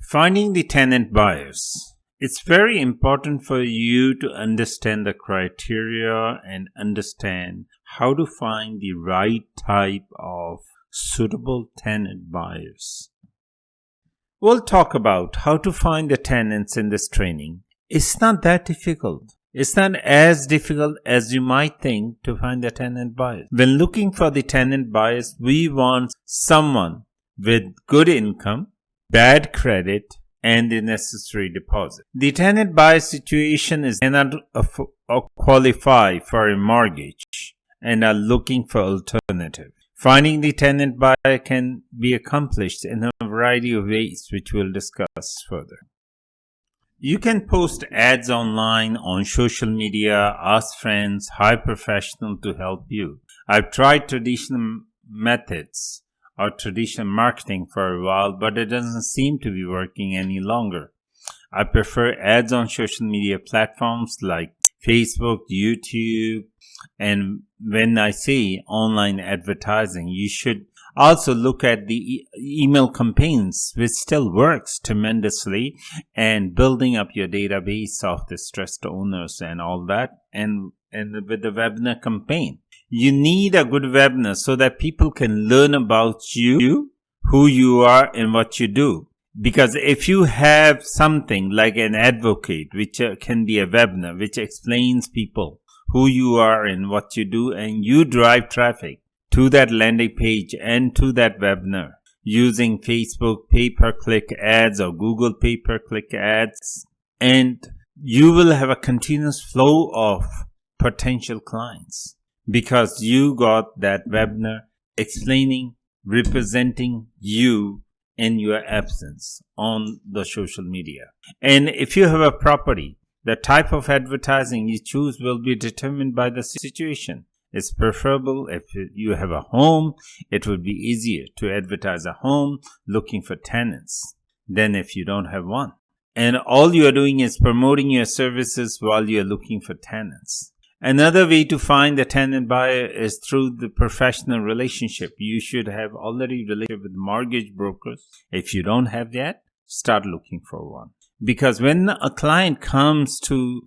Finding the tenant buyers. It's very important for you to understand the criteria and understand how to find the right type of suitable tenant buyers. We'll talk about how to find the tenants in this training. It's not that difficult. It's not as difficult as you might think to find the tenant buyers. When looking for the tenant buyers, we want someone with good income, bad credit, and the necessary deposit. The tenant buyer situation is cannot qualify for a mortgage and are looking for alternative. Finding the tenant buyer can be accomplished in a variety of ways, which we'll discuss further. You can post ads online, on social media, ask friends, hire professionals to help you. I've tried traditional methods or traditional marketing for a while, but it doesn't seem to be working any longer. I prefer ads on social media platforms like Facebook, YouTube, and when I say online advertising, you should also look at the email campaigns, which still works tremendously, and building up your database of distressed owners and all that, and with the webinar campaign. You need a good webinar so that people can learn about you, who you are, and what you do. Because if you have something like an advocate, which can be a webinar, which explains people who you are and what you do, and you drive traffic to that landing page and to that webinar using Facebook pay-per-click ads or Google pay-per-click ads, and you will have a continuous flow of potential clients. Because you got that webinar explaining, representing you in your absence on the social media. And if you have a property, the type of advertising you choose will be determined by the situation. It's preferable if you have a home, it would be easier to advertise a home looking for tenants than if you don't have one. And all you are doing is promoting your services while you're looking for tenants. Another way to find the tenant buyer is through the professional relationship. You should have already relationship with mortgage brokers. If you don't have that, start looking for one. Because when a client comes to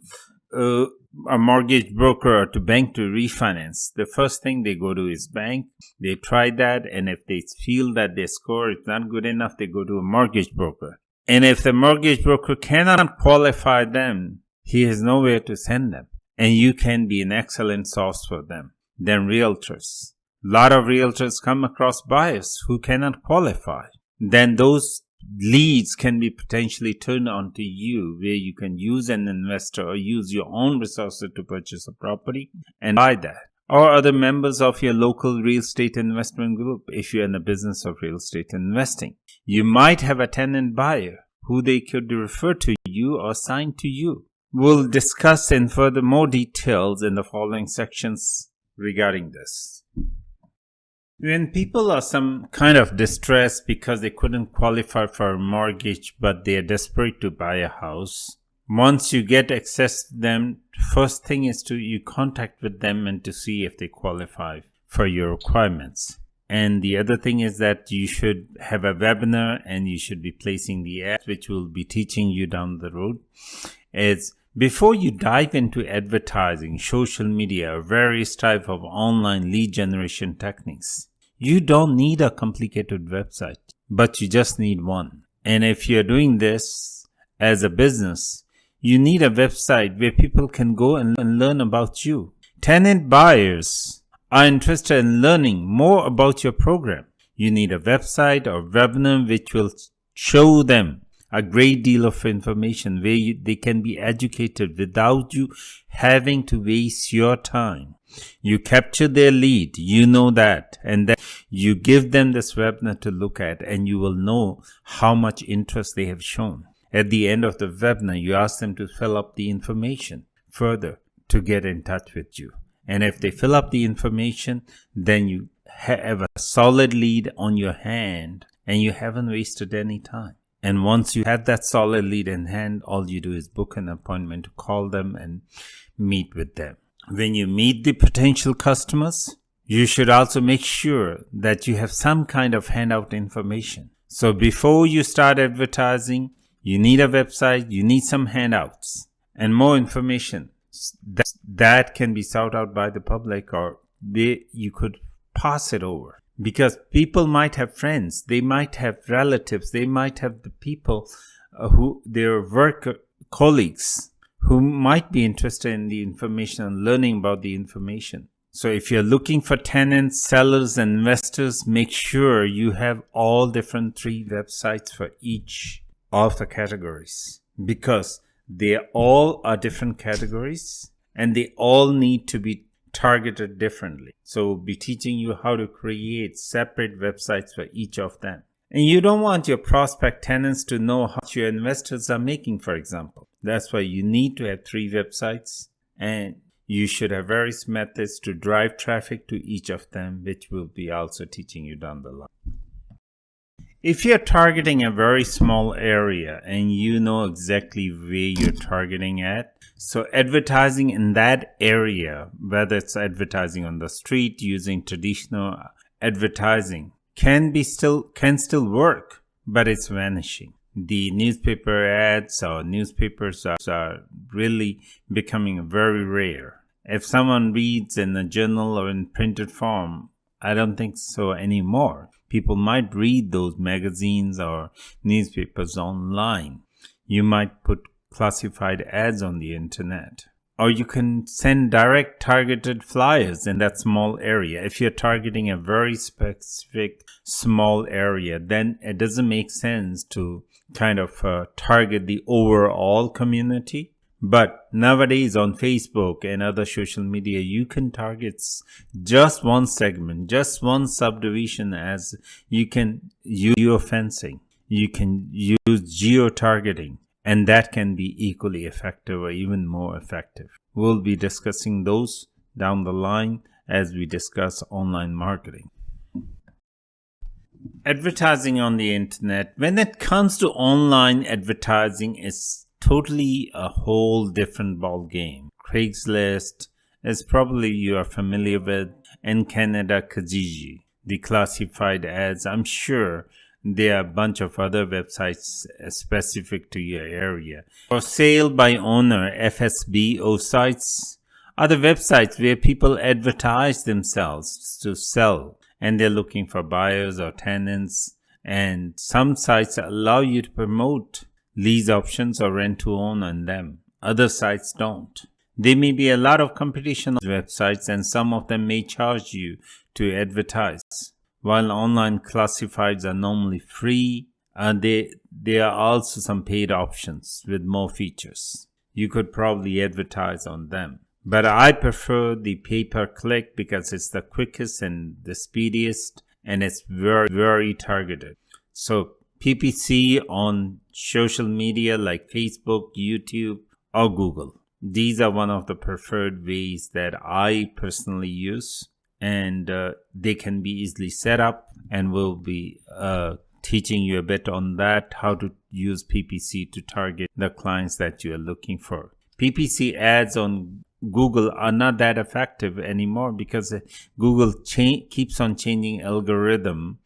a mortgage broker or to bank to refinance, the first thing they go to is bank. They try that, and if they feel that their score is not good enough, they go to a mortgage broker. And if the mortgage broker cannot qualify them, he has nowhere to send them. And you can be an excellent source for them. Then realtors. A lot of realtors come across buyers who cannot qualify. Then those leads can be potentially turned on to you, where you can use an investor or use your own resources to purchase a property and buy that. Or other members of your local real estate investment group if you're in the business of real estate investing. You might have a tenant buyer who they could refer to you or assign to you. We'll discuss in further more details in the following sections regarding this. When people are some kind of distress because they couldn't qualify for a mortgage but they are desperate to buy a house, once you get access to them, first thing is you contact with them and to see if they qualify for your requirements. And the other thing is that you should have a webinar and you should be placing the ads, which we'll be teaching you down the road. Before you dive into advertising, social media, or various types of online lead generation techniques, you don't need a complicated website, but you just need one. And if you're doing this as a business, you need a website where people can go and learn about you. Tenant buyers are interested in learning more about your program. You need a website or webinar which will show them a great deal of information where they can be educated without you having to waste your time. You capture their lead, you know that, and then you give them this webinar to look at, and you will know how much interest they have shown. At the end of the webinar, you ask them to fill up the information further to get in touch with you. And if they fill up the information, then you have a solid lead on your hand and you haven't wasted any time. And once you have that solid lead in hand, all you do is book an appointment to call them and meet with them. When you meet the potential customers, you should also make sure that you have some kind of handout information So before you start advertising, you need a website, you need some handouts and more information that can be sought out by the public, or you could pass it over. Because people might have friends, they might have relatives, they might have the people who their work colleagues who might be interested in the information and learning about the information. So if you're looking for tenants, sellers, and investors, make sure you have all different 3 websites for each of the categories, because they all are different categories and they all need to be targeted differently. So we'll be teaching you how to create separate websites for each of them. And you don't want your prospect tenants to know how much your investors are making, for example. That's why you need to have 3 websites, and you should have various methods to drive traffic to each of them, which we'll be also teaching you down the line. If you're targeting a very small area and you know exactly where you're targeting at, so advertising in that area, whether it's advertising on the street using traditional advertising, can still work, but it's vanishing. The newspaper ads or newspapers are really becoming very rare. If someone reads in a journal or in printed form, I don't think so anymore. People might read those magazines or newspapers online. You might put classified ads on the internet. Or you can send direct targeted flyers in that small area. If you're targeting a very specific small area, then it doesn't make sense to kind of target the overall community. But nowadays on Facebook and other social media, you can target just one segment, just one subdivision, as you can use geofencing. You can use geo-targeting, and that can be equally effective or even more effective. We'll be discussing those down the line as we discuss online marketing. Advertising on the internet. When it comes to online advertising, it's totally a whole different ball game. Craigslist is probably you are familiar with, and Canada Kijiji, the classified ads. I'm sure there are a bunch of other websites specific to your area. For sale by owner, FSBO sites are the websites where people advertise themselves to sell, and they're looking for buyers or tenants. And some sites allow you to promote lease options or rent to own on them. Other sites don't. There may be a lot of competition on websites, and some of them may charge you to advertise. While online classifieds are normally free, there are also some paid options with more features. You could probably advertise on them. But I prefer the pay-per-click because it's the quickest and the speediest, and it's very, very targeted. So PPC on social media like Facebook, YouTube, or Google. These are one of the preferred ways that I personally use, and they can be easily set up, and we'll be teaching you a bit on that, how to use PPC to target the clients that you are looking for. PPC ads on Google are not that effective anymore because Google keeps on changing algorithm,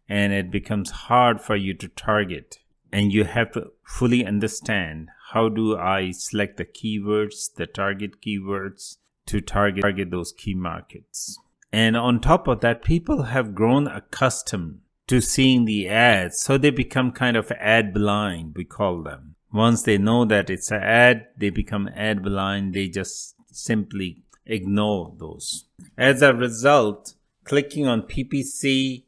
and it becomes hard for you to target. And you have to fully understand, how do I select the keywords, the target keywords, to target those key markets. And on top of that, people have grown accustomed to seeing the ads, so they become kind of ad blind, we call them. Once they know that it's an ad, they become ad blind. They just simply ignore those. As a result, clicking on PPC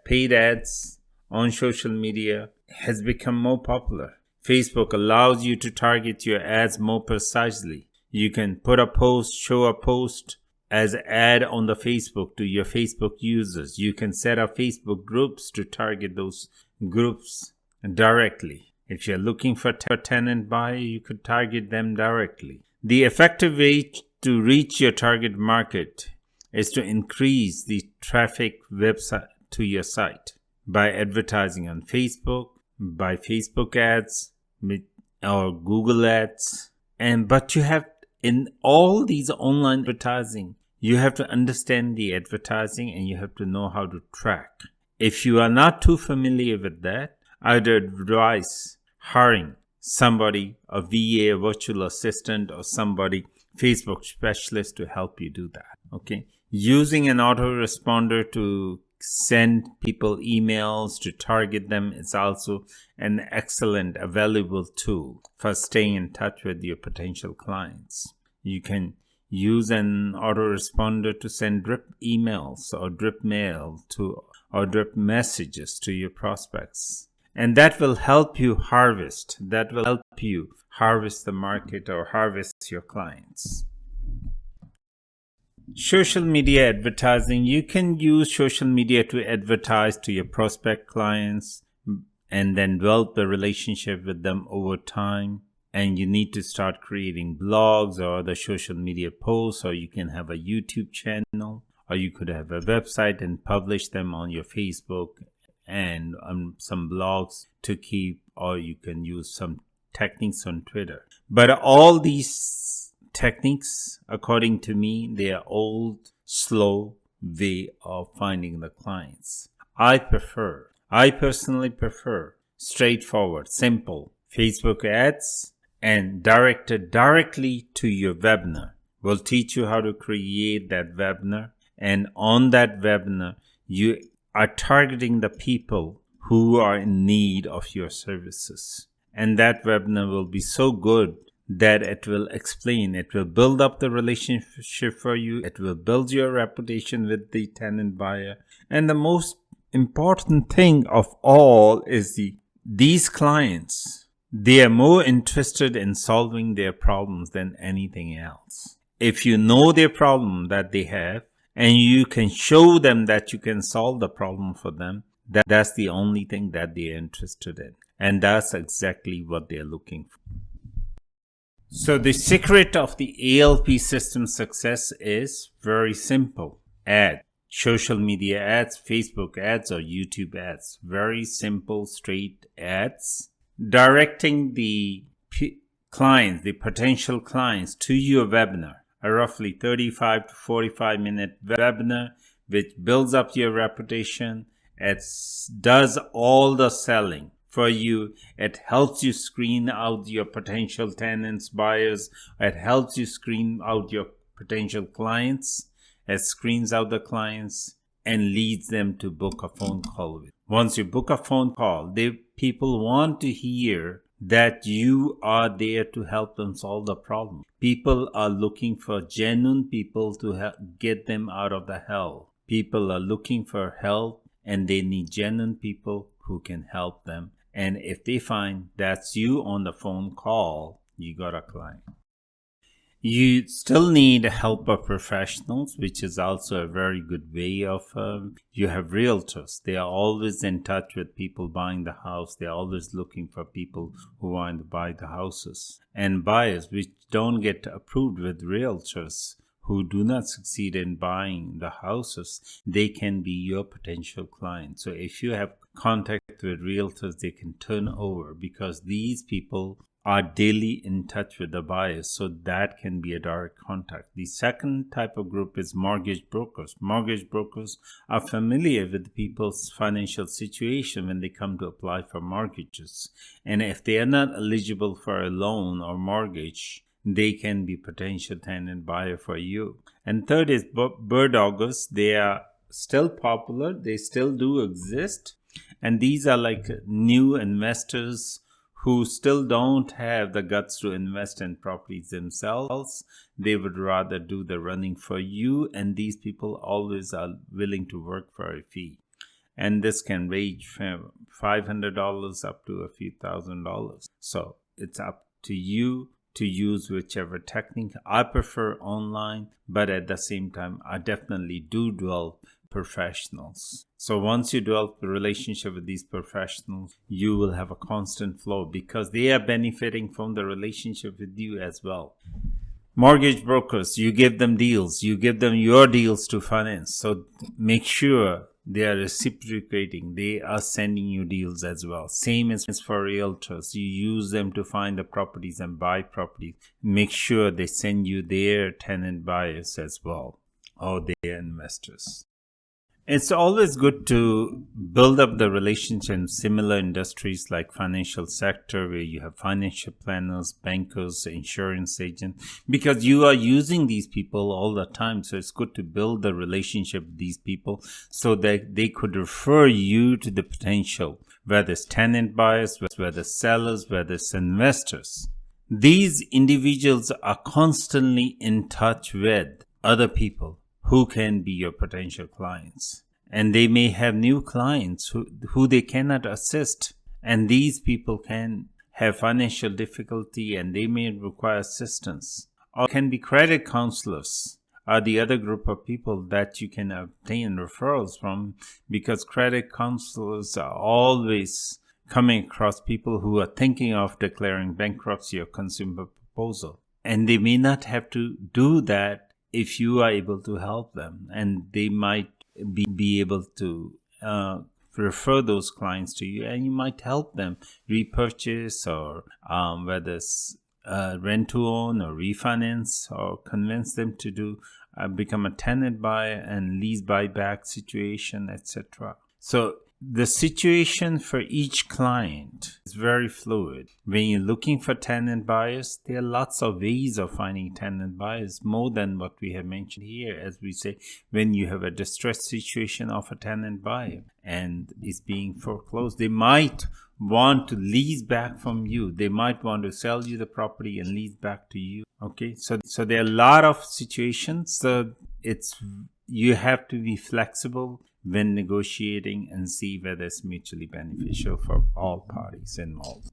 paid ads on social media has become more popular. Facebook allows you to target your ads more precisely. You can put a post, show a post as ad on the Facebook to your Facebook users. You can set up Facebook groups to target those groups directly. If you're looking for a tenant buyer, you could target them directly. The effective way to reach your target market is to increase the traffic website to your site by advertising on Facebook, by Facebook ads, or Google ads. But you have, in all these online advertising, you have to understand the advertising and you have to know how to track. If you are not too familiar with that, I'd advise hiring somebody, a VA, a virtual assistant, or somebody, Facebook specialist to help you do that. Okay. Using an autoresponder to send people emails to target them is also an excellent available tool for staying in touch with your potential clients. You can use an autoresponder to send drip emails or drip mail to or drip messages to your prospects. And that will help you harvest. That will help you harvest the market or harvest your clients. Social media advertising. You can use social media to advertise to your prospect clients and then develop the relationship with them over time. And you need to start creating blogs or other social media posts, or you can have a YouTube channel, or you could have a website and publish them on your Facebook and on some blogs to keep, or you can use some techniques on Twitter. But all these techniques, according to me, they are old, slow way of finding the clients. I personally prefer straightforward, simple Facebook ads and directed directly to your webinar. We'll teach you how to create that webinar, and on that webinar, you are targeting the people who are in need of your services. And that webinar will be so good that it will explain, it will build up the relationship for you, it will build your reputation with the tenant buyer. And the most important thing of all is these clients, they are more interested in solving their problems than anything else. If you know their problem that they have and you can show them that you can solve the problem for them, that's the only thing that they're interested in. And that's exactly what they're looking for. So the secret of the ALP system success is very simple. Ads. Social media ads, Facebook ads, or YouTube ads. Very simple, straight ads. Directing the clients, the potential clients, to your webinar. A roughly 35 to 45 minute webinar which builds up your reputation. It does all the selling for you. It helps you screen out your potential tenants, buyers. It helps you screen out your potential clients. It screens out the clients and leads them to book a phone call with. Once you book a phone call, people want to hear that you are there to help them solve the problem. People are looking for genuine people to get them out of the hell. People are looking for help and they need genuine people who can help them. And if they find that's you on the phone call, you got a client. You still need help of professionals, which is also a very good way of, you have realtors. They are always in touch with people buying the house. They're always looking for people who want to buy the houses. And buyers, which don't get approved with realtors, who do not succeed in buying the houses, they can be your potential client. So if you have contact with realtors, they can turn over because these people are daily in touch with the buyers, so that can be a direct contact. The second type of group is mortgage brokers. Mortgage brokers are familiar with people's financial situation when they come to apply for mortgages. And if they are not eligible for a loan or mortgage, they can be potential tenant buyer for you. And third is bird doggers. They are still popular. They still do exist. And these are like new investors who still don't have the guts to invest in properties themselves. They would rather do the running for you, and these people always are willing to work for a fee. And this can range from $500 up to a few $1,000s. So it's up to you to use whichever technique. I prefer online, but at the same time, I definitely do develop professionals. So once you develop a relationship with these professionals, you will have a constant flow because they are benefiting from the relationship with you as well. Mortgage brokers, you give them deals, you give them your deals to finance. So make sure they are reciprocating. They are sending you deals as well. Same as for realtors. You use them to find the properties and buy properties. Make sure they send you their tenant buyers as well, or their investors. It's always good to build up the relationship in similar industries like financial sector where you have financial planners, bankers, insurance agents, because you are using these people all the time. So it's good to build the relationship with these people so that they could refer you to the potential, whether it's tenant buyers, whether it's sellers, whether it's investors. These individuals are constantly in touch with other people who can be your potential clients. And they may have new clients who they cannot assist. And these people can have financial difficulty and they may require assistance. Or can be credit counselors are the other group of people that you can obtain referrals from, because credit counselors are always coming across people who are thinking of declaring bankruptcy or consumer proposal. And they may not have to do that if you are able to help them. And they might be able to refer those clients to you, and you might help them repurchase or whether it's rent to own or refinance, or convince them to do become a tenant buyer and lease buyback situation, etc. So the situation for each client is very fluid. When you're looking for tenant buyers, there are lots of ways of finding tenant buyers, more than what we have mentioned here. As we say, when you have a distressed situation of a tenant buyer and is being foreclosed, they might want to lease back from you. They might want to sell you the property and lease back to you. Okay, so there are a lot of situations. So you have to be flexible when negotiating and see whether it's mutually beneficial for all parties involved.